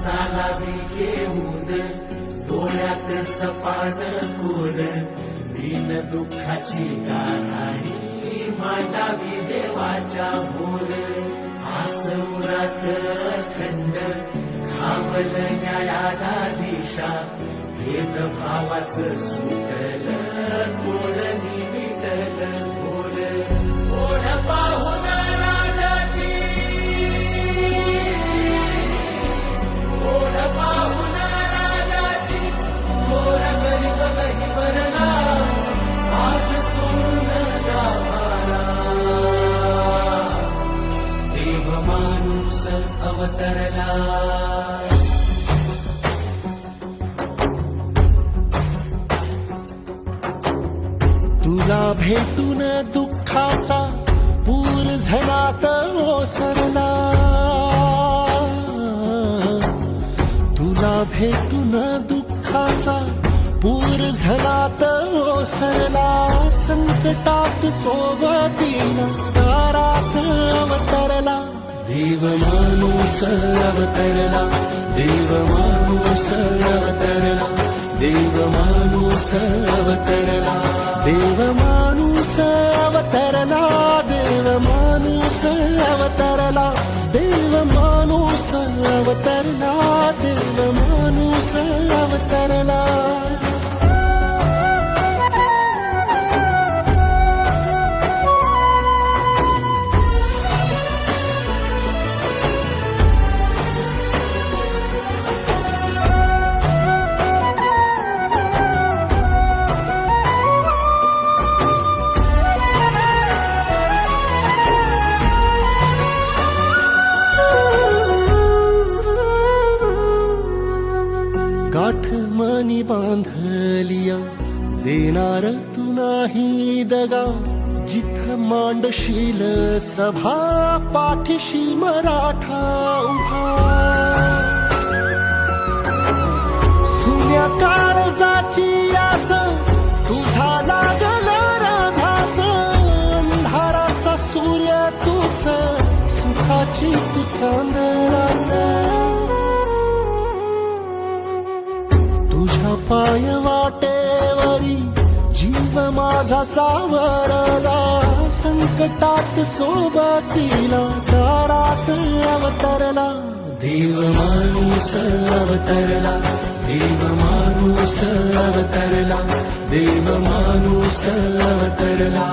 चालावी घेऊन डोळ्यात सपान कोर दीन दुःखाची गाराणी मांडावी देवाच्या मोर आसुरात खंड खावल न्यायाला दिशा भेदभावाचं सुटल कोडनी विटल बोल ओढ पाहून राजाची ओढ पाहून राजाची मोर गरीब गहिवरला आज सोडून गावाला देव माणूस अवतरला तुला भेटून दुःखाचा पूर झनात ओसरला तुला भेटून दुःखाचा पूर झनात ओसरला संकटात सोबतीला दारात अवतरला देव माणूस अवतरला देव माणूस अवतरला देव माणूस अवतरला देव माणूस अवतरला देव माणूस अवतरला देव माणूस अवतरला देव माणूस अवतरला गाठ मनी बांधलिया देणार तू नाही दगा जिथ मांडशील सभा पाठीशी मराठा उभा सुन्या काळजाची आस तुझा लागल राधास अंधाराचा सूर्य तुझ सुखाची तू चांदरात तुझ्या पाय वाटेवरी जीव माझा सावरला संकटात सोबतीला दारात अवतरला देव माणूस अवतरला देव माणूस अवतरला देव माणूस अवतरला